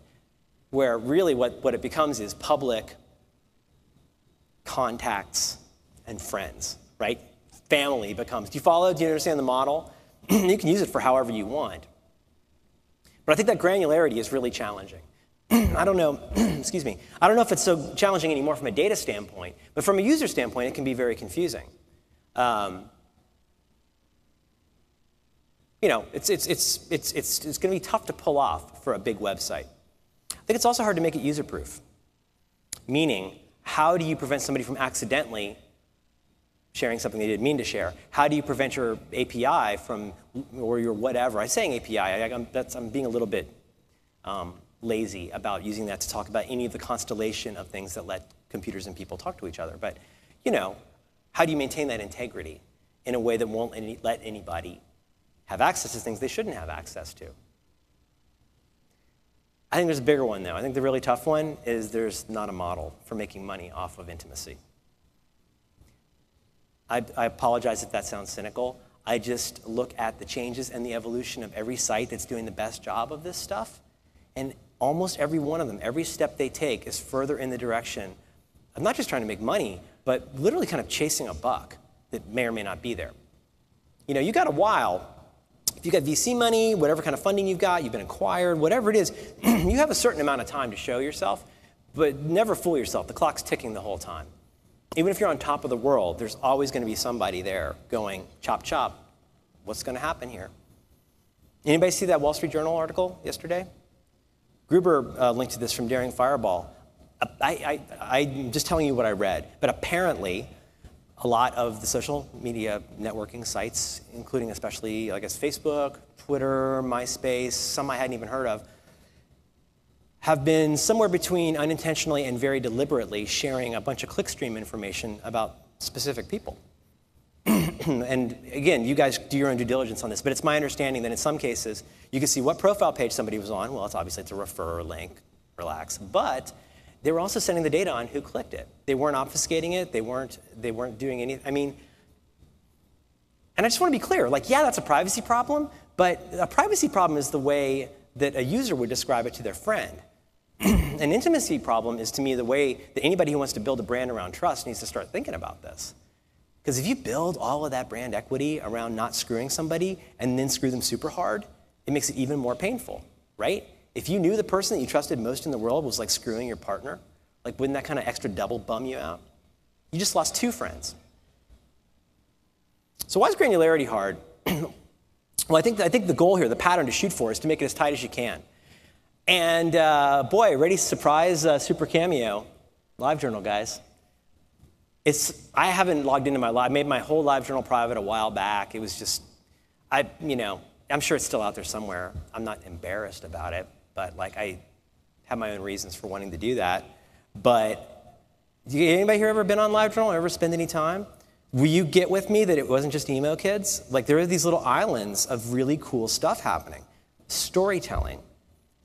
where really what it becomes is public contacts and friends, right? Family becomes, do you follow? Do you understand the model? You can use it for however you want. But I think that granularity is really challenging. I don't know, excuse me, I don't know if it's so challenging anymore from a data standpoint, but from a user standpoint, it can be very confusing. It's going to be tough to pull off for a big website. I think it's also hard to make it user-proof. Meaning, how do you prevent somebody from accidentally sharing something they didn't mean to share? How do you prevent your API from, or your whatever? I'm saying API, I'm being a little bit lazy about using that to talk about any of the constellation of things that let computers and people talk to each other. But, how do you maintain that integrity in a way that won't let anybody have access to things they shouldn't have access to? I think there's a bigger one, though. I think the really tough one is there's not a model for making money off of intimacy. I apologize if that sounds cynical. I just look at the changes and the evolution of every site that's doing the best job of this stuff. And almost every one of them, every step they take is further in the direction of not just trying to make money, but literally kind of chasing a buck that may or may not be there. You know, you got a while. If you got VC money, whatever kind of funding you've got, you've been acquired, whatever it is, you have a certain amount of time to show yourself, but never fool yourself. The clock's ticking the whole time. Even if you're on top of the world, there's always going to be somebody there going, chop, chop. What's going to happen here? Anybody see that Wall Street Journal article yesterday? Gruber linked to this from Daring Fireball. I'm just telling you what I read, but apparently a lot of the social media networking sites, including especially, I guess, Facebook, Twitter, MySpace, some I hadn't even heard of, have been somewhere between unintentionally and very deliberately sharing a bunch of clickstream information about specific people. And again, you guys do your own due diligence on this, but it's my understanding that in some cases, you can see what profile page somebody was on. Well, it's obviously it's a refer link, relax. But they were also sending the data on who clicked it. They weren't obfuscating it. They weren't doing anything. I mean, and I just want to be clear. Like, yeah, that's a privacy problem, but a privacy problem is the way that a user would describe it to their friend. An intimacy problem is, to me, the way that anybody who wants to build a brand around trust needs to start thinking about this. Because if you build all of that brand equity around not screwing somebody and then screw them super hard, it makes it even more painful, right? If you knew the person that you trusted most in the world was like screwing your partner, like wouldn't that kind of extra double bum you out? You just lost 2 friends. So why is granularity hard? Well, I think the goal here, the pattern to shoot for, is to make it as tight as you can. And boy, ready to surprise Super Cameo, LiveJournal guys. I haven't logged into my live. I made my whole LiveJournal private a while back. It was just, I'm sure it's still out there somewhere. I'm not embarrassed about it, but like I have my own reasons for wanting to do that. But anybody here ever been on LiveJournal? Ever spend any time? Will you get with me that it wasn't just emo kids? Like there are these little islands of really cool stuff happening. Storytelling,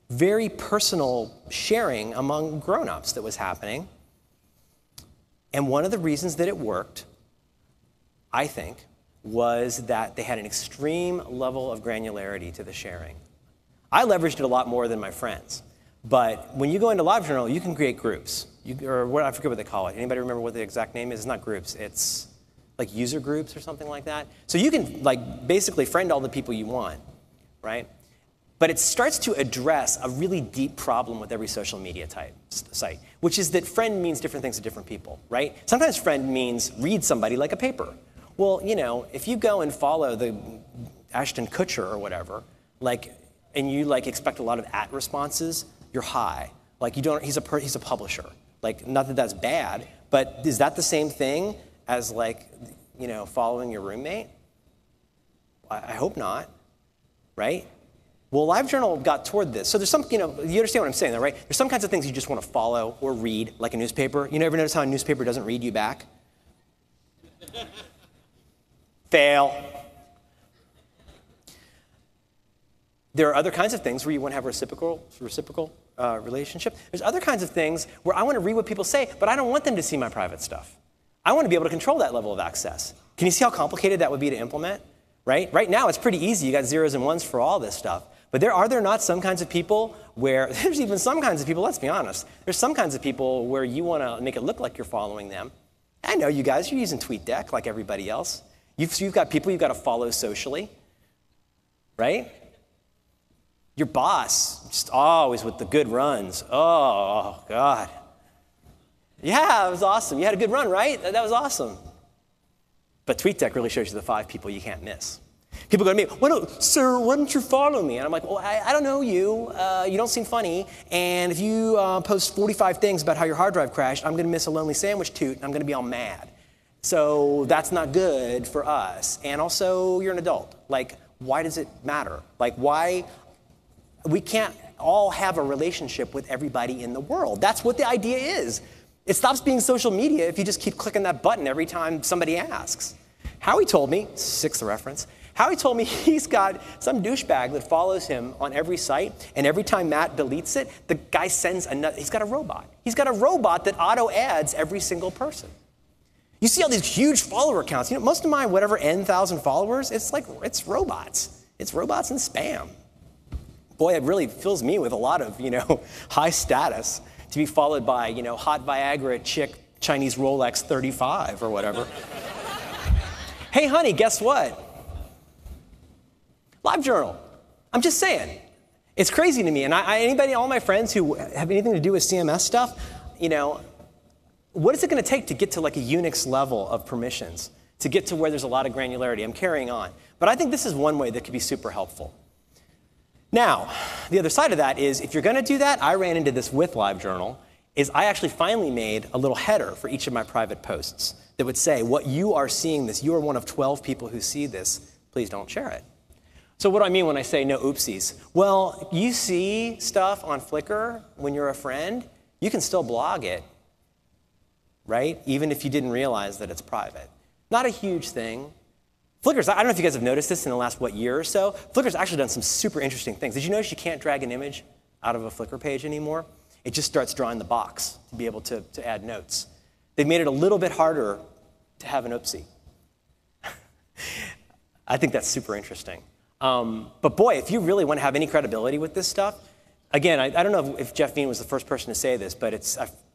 very personal sharing among grown-ups that was happening. And one of the reasons that it worked, I think, was that they had an extreme level of granularity to the sharing. I leveraged it a lot more than my friends. But when you go into LiveJournal, you can create groups. I forget what they call it. Anybody remember what the exact name is? It's not groups. It's like user groups or something like that. So you can like basically friend all the people you want, right? But it starts to address a really deep problem with every social media site, which is that friend means different things to different people, right? Sometimes friend means read somebody like a paper. Well, if you go and follow the Ashton Kutcher or whatever, and you expect a lot of responses, you're high. Like he's a publisher. Like, not that that's bad, but is that the same thing as following your roommate? I hope not, right? Well, LiveJournal got toward this. So there's some, you understand what I'm saying, though, right? There's some kinds of things you just want to follow or read, like a newspaper. You ever notice how a newspaper doesn't read you back? Fail. There are other kinds of things where you want to have a reciprocal relationship. There's other kinds of things where I want to read what people say, but I don't want them to see my private stuff. I want to be able to control that level of access. Can you see how complicated that would be to implement? Right? Right now, it's pretty easy. You got zeros and ones for all this stuff. But are there not some kinds of people where, there's even some kinds of people, let's be honest, there's some kinds of people where you want to make it look like you're following them. I know you guys, you're using TweetDeck like everybody else. You've got people you've got to follow socially, right? Your boss, just always with the good runs. Oh, God. Yeah, it was awesome. You had a good run, right? That was awesome. But TweetDeck really shows you the 5 people you can't miss. People go to me, sir, why don't you follow me? And I'm like, well, I don't know you. You don't seem funny. And if you post 45 things about how your hard drive crashed, I'm going to miss a lonely sandwich toot, and I'm going to be all mad. So that's not good for us. And also, you're an adult. Like, why does it matter? Like, why? We can't all have a relationship with everybody in the world. That's what the idea is. It stops being social media if you just keep clicking that button every time somebody asks. Howie told me, 6th reference, Howie told me he's got some douchebag that follows him on every site, and every time Matt deletes it, the guy sends another, he's got a robot. He's got a robot that auto-adds every single person. You see all these huge follower accounts. You know, most of my whatever N thousand followers, it's robots. It's robots and spam. Boy, it really fills me with a lot of, high status to be followed by, hot Viagra chick Chinese Rolex 35 or whatever. Hey, honey, guess what? LiveJournal. I'm just saying. It's crazy to me. And all my friends who have anything to do with CMS stuff, what is it going to take to get to like a Unix level of permissions, to get to where there's a lot of granularity? I'm carrying on. But I think this is one way that could be super helpful. Now, the other side of that is if you're going to do that, I ran into this with LiveJournal, is I actually finally made a little header for each of my private posts that would say, what you are seeing this, you are one of 12 people who see this, please don't share it. So what do I mean when I say no oopsies? Well, you see stuff on Flickr when you're a friend, you can still blog it, right? Even if you didn't realize that it's private. Not a huge thing. Flickr's, I don't know if you guys have noticed this in the last, year or so. Flickr's actually done some super interesting things. Did you notice you can't drag an image out of a Flickr page anymore? It just starts drawing the box to be able to add notes. They've made it a little bit harder to have an oopsie. I think that's super interesting. But boy, if you really want to have any credibility with this stuff, again, I don't know if Jeff Veen was the first person to say this, but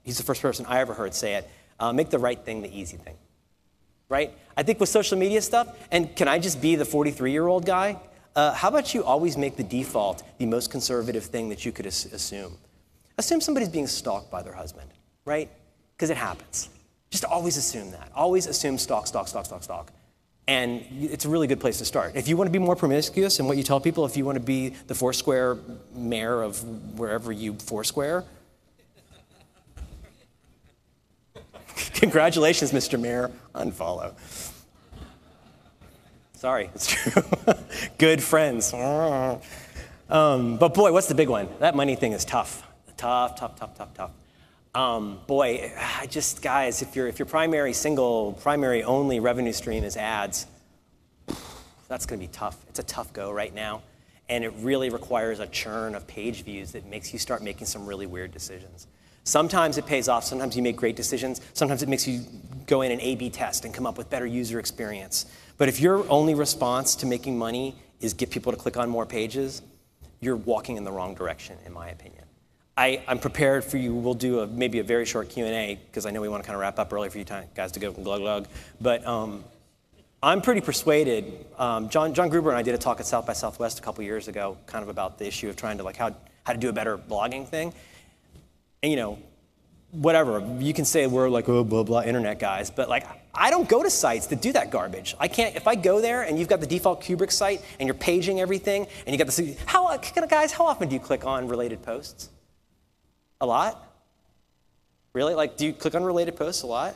he's the first person I ever heard say it. Make the right thing the easy thing. Right? I think with social media stuff, and can I just be the 43-year-old guy? How about you always make the default the most conservative thing that you could assume? Assume somebody's being stalked by their husband, right? Because it happens. Just always assume that. Always assume stalk, stalk, stalk, stalk, stalk. And it's a really good place to start. If you want to be more promiscuous in what you tell people, if you want to be the Foursquare mayor of wherever you Foursquare, congratulations, Mr. Mayor. Unfollow. Sorry, it's true. Good friends. But boy, what's the big one? That money thing is tough. Tough, tough, tough, tough, tough. Boy, guys, if your primary only revenue stream is ads, that's going to be tough. It's a tough go right now. And it really requires a churn of page views that makes you start making some really weird decisions. Sometimes it pays off. Sometimes you make great decisions. Sometimes it makes you go in and A/B test and come up with better user experience. But if your only response to making money is get people to click on more pages, you're walking in the wrong direction, in my opinion. I'm prepared for you. We'll do maybe a very short Q&A, because I know we want to kind of wrap up early for you guys to go glug glug. But I'm pretty persuaded. John Gruber and I did a talk at South by Southwest a couple years ago, kind of about the issue of trying to how to do a better blogging thing. And whatever, you can say we're like, oh, blah, blah, internet guys, but I don't go to sites that do that garbage. I can't, if I go there and you've got the default Kubrick site and you're paging everything and you got the, guys, how often do you click on related posts? A lot? Really? Do you click on related posts a lot?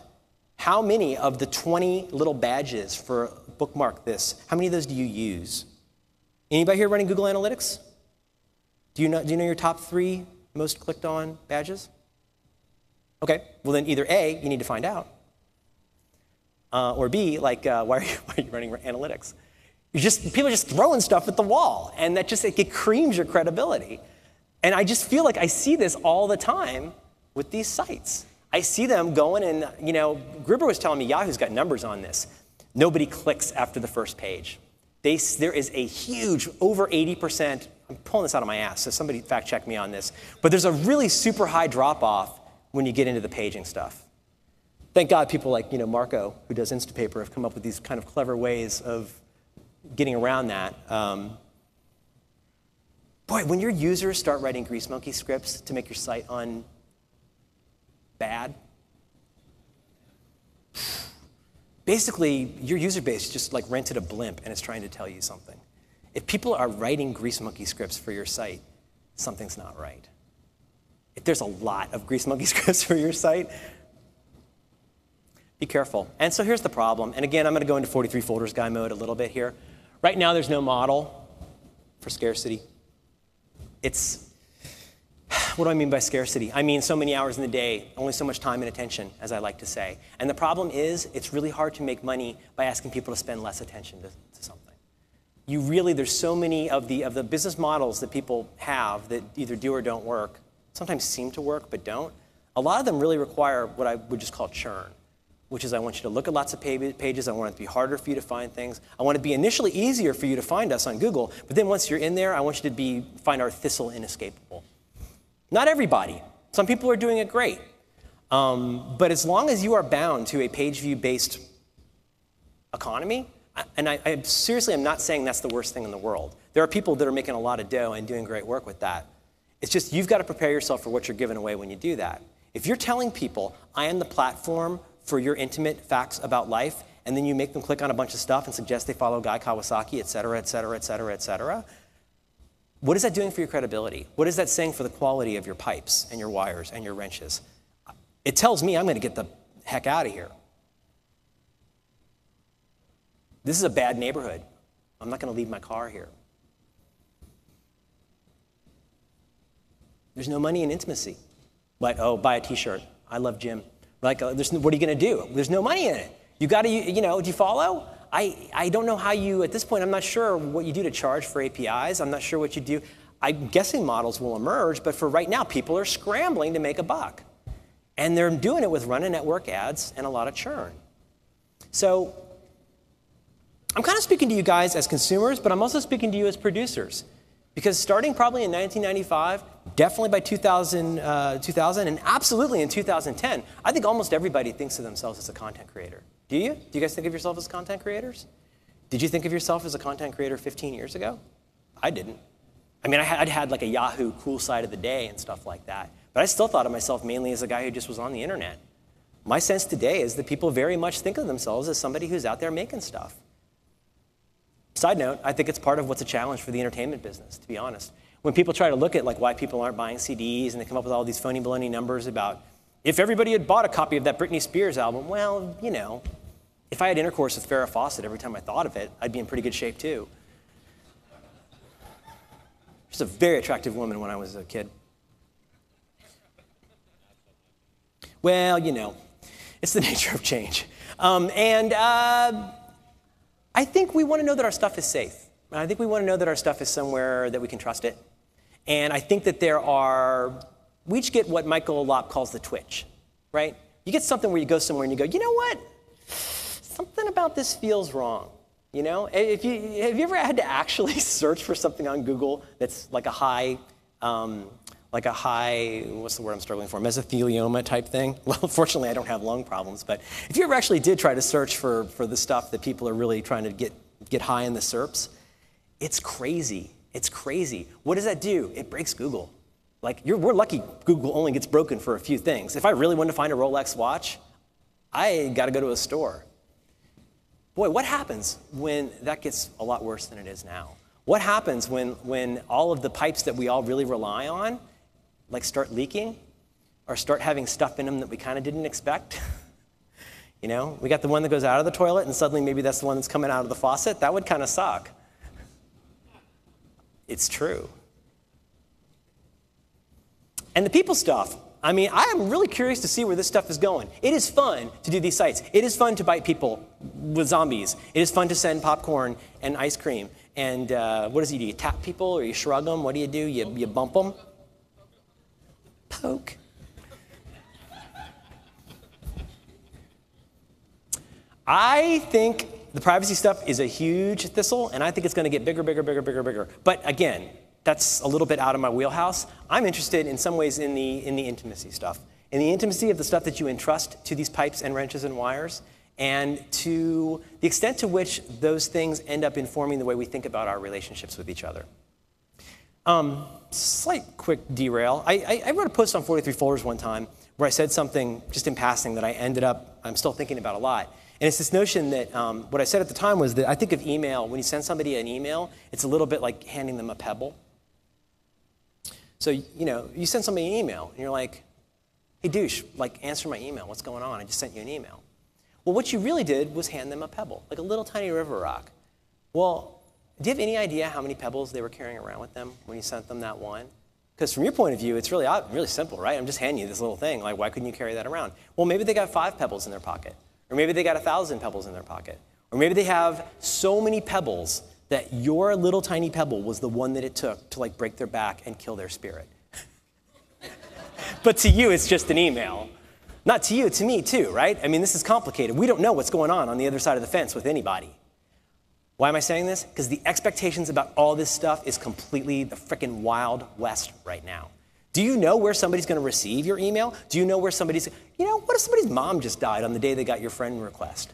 How many of the 20 little badges for bookmark this, how many of those do you use? Anybody here running Google Analytics? Do you know your top 3 most clicked on badges? Okay, well then either A, you need to find out, or B, why are you running analytics? People are just throwing stuff at the wall, and that it creams your credibility. And I just feel like I see this all the time with these sites. I see them going and, Gruber was telling me Yahoo's got numbers on this. Nobody clicks after the first page. There is a huge, over 80%, I'm pulling this out of my ass, so somebody fact check me on this, but there's a really super high drop-off when you get into the paging stuff. Thank God people like, Marco, who does Instapaper, have come up with these kind of clever ways of getting around that. Boy, when your users start writing grease monkey scripts to make your site bad, basically your user base just rented a blimp and is trying to tell you something. If people are writing grease monkey scripts for your site, something's not right. If there's a lot of grease monkey scripts for your site, be careful. And so here's the problem. And again, I'm going to go into 43 folders guy mode a little bit here. Right now, there's no model for scarcity. What do I mean by scarcity? I mean so many hours in the day, only so much time and attention, as I like to say. And the problem is, it's really hard to make money by asking people to spend less attention to something. There's so many of the business models that people have that either do or don't work, sometimes seem to work but don't. A lot of them really require what I would just call churn, which is I want you to look at lots of pages. I want it to be harder for you to find things. I want it to be initially easier for you to find us on Google, but then once you're in there, I want you to find our thistle inescapable. Not everybody. Some people are doing it great. But as long as you are bound to a page view-based economy, and I seriously am not saying that's the worst thing in the world. There are people that are making a lot of dough and doing great work with that. It's just you've got to prepare yourself for what you're giving away when you do that. If you're telling people, I am the platform for your intimate facts about life, and then you make them click on a bunch of stuff and suggest they follow Guy Kawasaki, et cetera, et cetera, et cetera, et cetera, what is that doing for your credibility? What is that saying for the quality of your pipes and your wires and your wrenches? It tells me I'm going to get the heck out of here. This is a bad neighborhood. I'm not going to leave my car here. There's no money in intimacy. Like, oh, buy a t-shirt. I love Jim. Like, what are you going to do? There's no money in it. You got to, do you follow? I don't know how you, at this point, I'm not sure what you do to charge for APIs. I'm not sure what you do. I'm guessing models will emerge, but for right now, people are scrambling to make a buck. And they're doing it with run-a-network ads and a lot of churn. So I'm kind of speaking to you guys as consumers, but I'm also speaking to you as producers. Because starting probably in 1995, definitely by 2000, and absolutely in 2010, I think almost everybody thinks of themselves as a content creator. Do you? Do you guys think of yourself as content creators? Did you think of yourself as a content creator 15 years ago? I didn't. I mean, I'd had like a Yahoo cool side of the day and stuff like that. But I still thought of myself mainly as a guy who just was on the internet. My sense today is that people very much think of themselves as somebody who's out there making stuff. Side note, I think it's part of what's a challenge for the entertainment business, to be honest. When people try to look at like why people aren't buying CDs and they come up with all these phony baloney numbers about if everybody had bought a copy of that Britney Spears album, well, if I had intercourse with Farrah Fawcett every time I thought of it, I'd be in pretty good shape too. She's a very attractive woman when I was a kid. Well, it's the nature of change. I think we want to know that our stuff is safe. I think we want to know that our stuff is somewhere that we can trust it. And I think that we each get what Michael Lopp calls the twitch, right? You get something where you go somewhere and you go, you know what? Something about this feels wrong. Have you ever had to actually search for something on Google that's like a high, what's the word I'm struggling for, mesothelioma type thing? Well, fortunately, I don't have lung problems, but if you ever actually did try to search for the stuff that people are really trying to get high in the SERPs, it's crazy. It's crazy. What does that do? It breaks Google. We're lucky Google only gets broken for a few things. If I really want to find a Rolex watch, I got to go to a store. Boy, what happens when that gets a lot worse than it is now? What happens when all of the pipes that we all really rely on start leaking or start having stuff in them that we kind of didn't expect? We got the one that goes out of the toilet and suddenly maybe that's the one that's coming out of the faucet. That would kind of suck. It's true. And the people stuff, I am really curious to see where this stuff is going. It is fun to do these sites. It is fun to bite people with zombies. It is fun to send popcorn and ice cream. And what does he do? You tap people or you shrug them? What do? You bump them? Poke. I think the privacy stuff is a huge thistle, and I think it's going to get bigger, bigger, bigger, bigger, bigger. But again, that's a little bit out of my wheelhouse. I'm interested in some ways in the intimacy stuff, in the intimacy of the stuff that you entrust to these pipes and wrenches and wires, and to the extent to which those things end up informing the way we think about our relationships with each other. Slight quick derail. I wrote a post on 43 Folders one time where I said something just in passing that I'm still thinking about a lot. And it's this notion that what I said at the time was that I think of email, when you send somebody an email, it's a little bit like handing them a pebble. So, you send somebody an email and you're like, hey douche, answer my email, what's going on? I just sent you an email. Well, what you really did was hand them a pebble, like a little tiny river rock. Well, do you have any idea how many pebbles they were carrying around with them when you sent them that one? Because from your point of view, it's really simple, right? I'm just handing you this little thing. Why couldn't you carry that around? Well, maybe they got 5 pebbles in their pocket. Or maybe they got 1,000 pebbles in their pocket. Or maybe they have so many pebbles that your little tiny pebble was the one that it took to break their back and kill their spirit. But to you, it's just an email. Not to you, to me too, right? I mean, this is complicated. We don't know what's going on the other side of the fence with anybody. Why am I saying this? Because the expectations about all this stuff is completely the frickin' Wild West right now. Do you know where somebody's going to receive your email? Do you know where somebody's, what if somebody's mom just died on the day they got your friend request?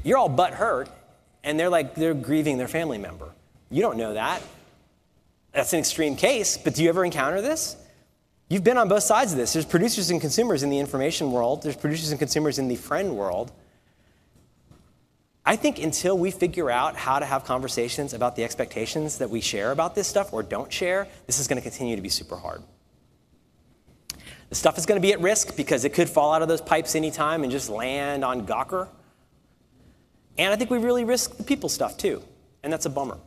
You're all butthurt, and they're grieving their family member. You don't know that. That's an extreme case, but do you ever encounter this? You've been on both sides of this. There's producers and consumers in the information world. There's producers and consumers in the friend world. I think until we figure out how to have conversations about the expectations that we share about this stuff or don't share, this is going to continue to be super hard. The stuff is going to be at risk because it could fall out of those pipes anytime and just land on Gawker. And I think we really risk the people stuff too, and that's a bummer.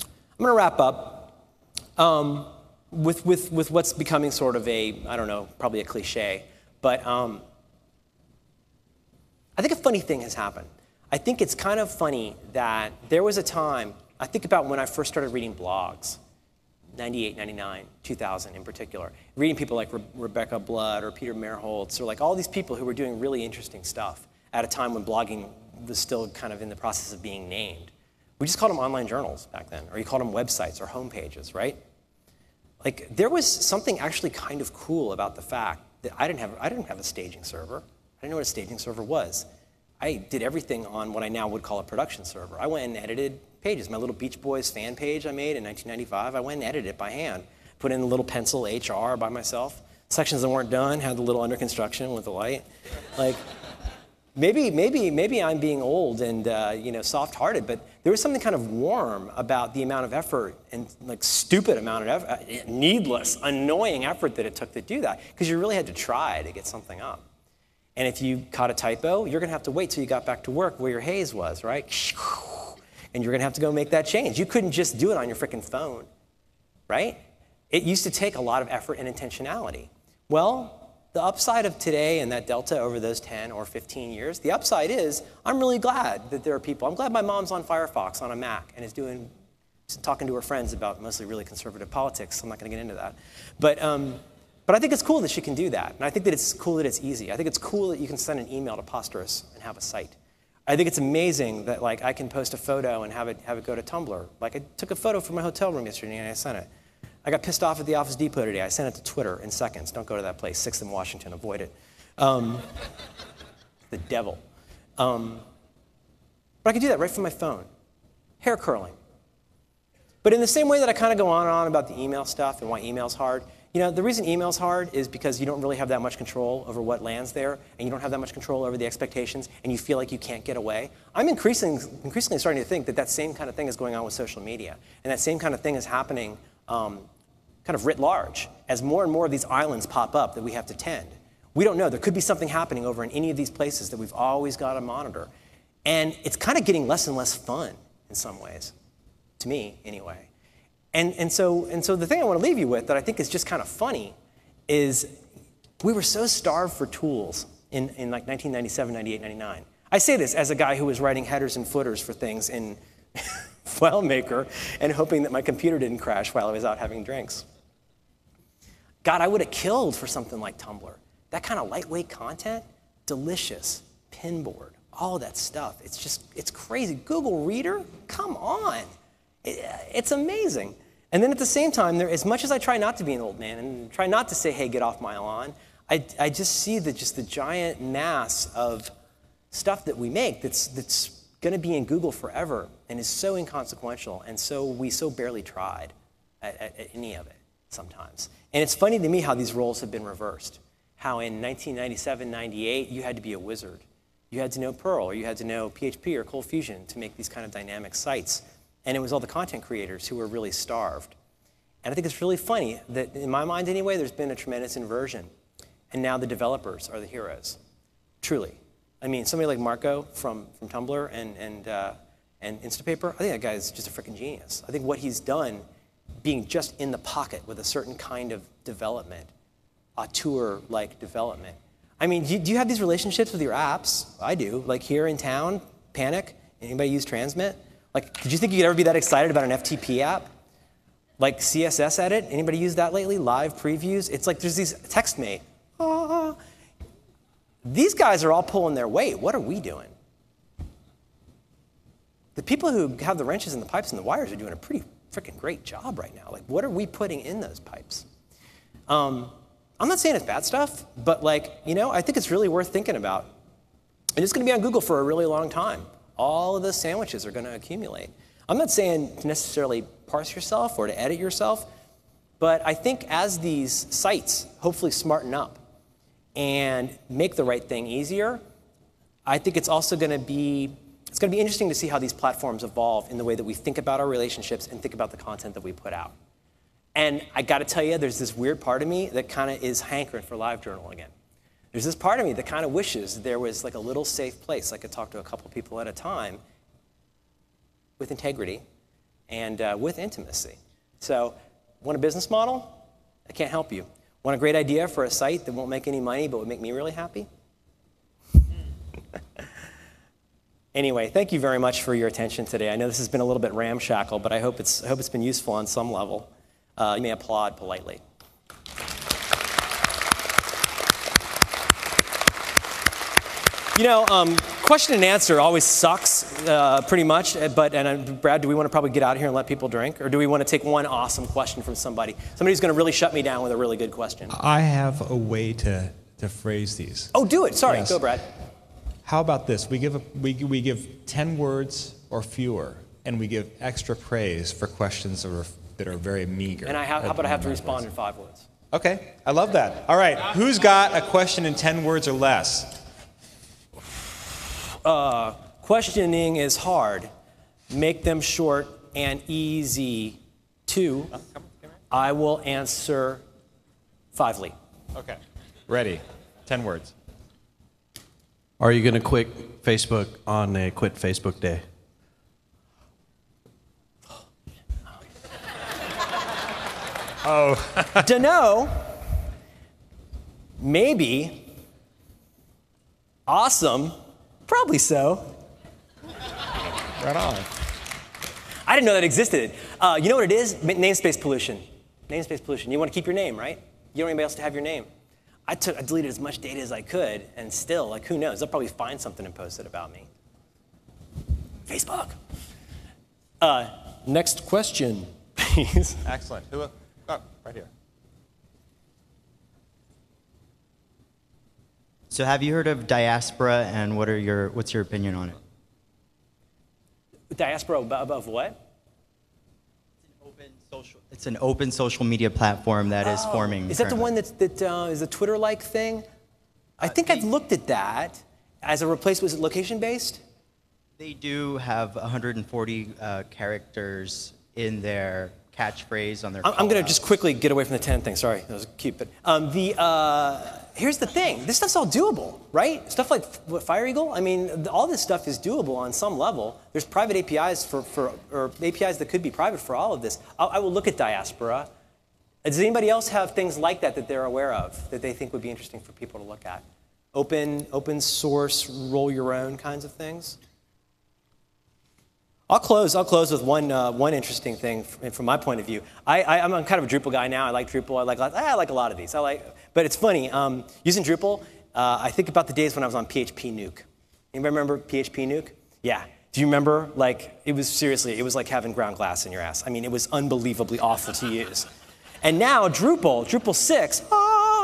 I'm going to wrap up with what's becoming sort of probably a cliche, but I think a funny thing has happened. I think it's kind of funny that there was a time, I think about when I first started reading blogs, 98, 99, 2000 in particular, reading people like Rebecca Blood or Peter Merholtz or like all these people who were doing really interesting stuff at a time when blogging was still kind of in the process of being named. We just called them online journals back then, or you called them websites or homepages, right? Like there was something actually kind of cool about the fact that I didn't have a staging server. I didn't know what a staging server was. I did everything on what I now would call a production server. I went and edited pages. My little Beach Boys fan page I made in 1995, I went and edited it by hand. Put in a little pencil HR by myself. Sections that weren't done had the little under construction with the light. Like, maybe I'm being old and soft-hearted, but there was something kind of warm about the amount of effort and like stupid amount of effort, needless, annoying effort that it took to do that, because you really had to try to get something up. And if you caught a typo, you're going to have to wait till you got back to work where your haze was, right? And you're going to have to go make that change. You couldn't just do it on your frickin' phone, right? It used to take a lot of effort and intentionality. Well, the upside of today and that delta over those 10 or 15 years, the upside is I'm really glad that there are people. I'm glad my mom's on Firefox on a Mac and is talking to her friends about mostly really conservative politics. I'm not going to get into that. But I think it's cool that she can do that. And I think that it's cool that it's easy. I think it's cool that you can send an email to Posterous and have a site. I think it's amazing that like I can post a photo and have it go to Tumblr. Like I took a photo from my hotel room yesterday and I sent it. I got pissed off at the Office Depot today. I sent it to Twitter in seconds. Don't go to that place. 6th in Washington. Avoid it. The devil. But I can do that right from my phone. Hair curling. But in the same way that I kind of go on and on about the email stuff and why email's hard, the reason email's hard is because you don't really have that much control over what lands there, and you don't have that much control over the expectations, and you feel like you can't get away. I'm increasingly starting to think that that same kind of thing is going on with social media, and that same kind of thing is happening kind of writ large as more and more of these islands pop up that we have to tend. We don't know. There could be something happening over in any of these places that we've always got to monitor. And it's kind of getting less and less fun in some ways, to me anyway. And so the thing I want to leave you with that I think is just kind of funny is we were so starved for tools in like 1997, 98, 99. I say this as a guy who was writing headers and footers for things in FileMaker and hoping that my computer didn't crash while I was out having drinks. God, I would have killed for something like Tumblr. That kind of lightweight content, delicious, pinboard, all that stuff. It's crazy. Google Reader, come on. It's amazing. And then at the same time, as much as I try not to be an old man and try not to say, hey, get off my lawn, I just see the giant mass of stuff that we make that's going to be in Google forever and is so inconsequential, and we so barely tried at any of it sometimes. And it's funny to me how these roles have been reversed. How in 1997, 98, you had to be a wizard. You had to know Perl, or you had to know PHP or Cold Fusion to make these kind of dynamic sites. And it was all the content creators who were really starved. And I think it's really funny that, in my mind anyway, there's been a tremendous inversion. And now the developers are the heroes, truly. I mean, somebody like Marco from Tumblr and Instapaper, I think that guy is just a freaking genius. I think what he's done, being just in the pocket with a certain kind of development, auteur-like development. I mean, do you have these relationships with your apps? I do. Like here in town, Panic, anybody use Transmit? Like, did you think you could ever be that excited about an FTP app? Like CSS edit, anybody use that lately? Live previews? It's like there's these text me. These guys are all pulling their weight. What are we doing? The people who have the wrenches and the pipes and the wires are doing a pretty freaking great job right now. Like, what are we putting in those pipes? I'm not saying it's bad stuff, but like, I think it's really worth thinking about. And it's going to be on Google for a really long time. All of those sandwiches are going to accumulate. I'm not saying to necessarily parse yourself or to edit yourself, but I think as these sites hopefully smarten up and make the right thing easier, I think it's also going to be interesting to see how these platforms evolve in the way that we think about our relationships and think about the content that we put out. And I got to tell you, there's this weird part of me that kind of is hankering for LiveJournal again. There's this part of me that kind of wishes there was like a little safe place I could talk to a couple people at a time with integrity and with intimacy. So, want a business model? I can't help you. Want a great idea for a site that won't make any money but would make me really happy? Anyway, thank you very much for your attention today. I know this has been a little bit ramshackle, but I hope it's been useful on some level. You may applaud politely. Question and answer always sucks, pretty much. But Brad, do we want to probably get out of here and let people drink, or do we want to take one awesome question from somebody? Somebody's going to really shut me down with a really good question. I have a way to phrase these. Oh, do it. Sorry, Yes. Go, Brad. How about this? We give 10 words or fewer, and we give extra praise for questions that are very meager. And how about I have to respond in 5 words? Okay, I love that. All right, who's got a question in 10 words or less? Questioning is hard. Make them short and easy. 2, I will answer 5ly. Okay, ready. 10 words. Are you going to quit Facebook on a Quit Facebook Day? Dunno. Maybe. Awesome. Probably so. Right on. I didn't know that existed. You know what it is? Namespace pollution. Namespace pollution. You want to keep your name, right? You don't want anybody else to have your name. I deleted as much data as I could, and still, like, who knows? They'll probably find something and post it about me. Facebook. Next question, please. Excellent. Who? Oh, right here. So have you heard of diaspora, and what's your opinion on it? Diaspora of what? It's an open social media platform that is forming. Is that the one that is a Twitter-like thing? I think I've looked at that as a replacement. Was it location-based? They do have 140 characters in their catchphrase on their. I'm going to just quickly get away from the 10 thing. Sorry, that was cute. But here's the thing. This stuff's all doable, right? Stuff like Fire Eagle. I mean, all this stuff is doable on some level. There's private APIs or APIs that could be private for all of this. I will look at diaspora. Does anybody else have things like that they're aware of that they think would be interesting for people to look at? Open source, roll your own kinds of things. I'll close with one interesting thing from my point of view. I'm kind of a Drupal guy now. I like Drupal. I like a lot of these. But it's funny. Using Drupal, I think about the days when I was on PHP Nuke. Anybody remember PHP Nuke? Yeah. Do you remember? Like, it was like having ground glass in your ass. I mean, it was unbelievably awful to use. And now Drupal 6,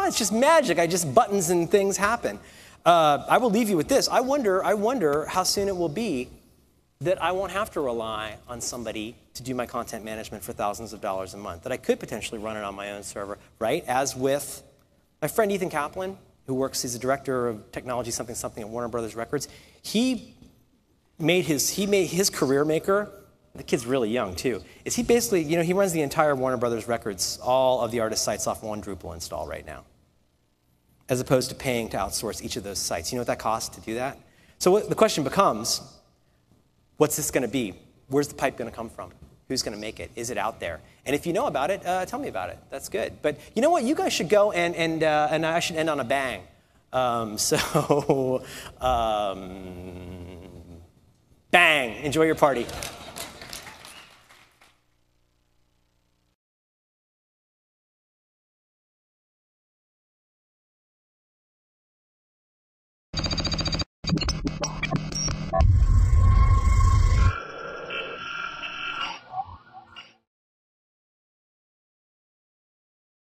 it's just magic. Buttons and things happen. I will leave you with this. I wonder how soon it will be that I won't have to rely on somebody to do my content management for thousands of dollars a month, that I could potentially run it on my own server, right? As with my friend Ethan Kaplan, he's the director of technology something at Warner Brothers Records. He made his career maker, the kid's really young too, is he basically, he runs the entire Warner Brothers Records, all of the artist sites off one Drupal install right now, as opposed to paying to outsource each of those sites. You know what that costs to do that? So the question becomes, what's this going to be? Where's the pipe going to come from? Who's going to make it? Is it out there? And if you know about it, tell me about it. That's good. But you know what? You guys should go and I should end on a bang. Bang. Enjoy your party.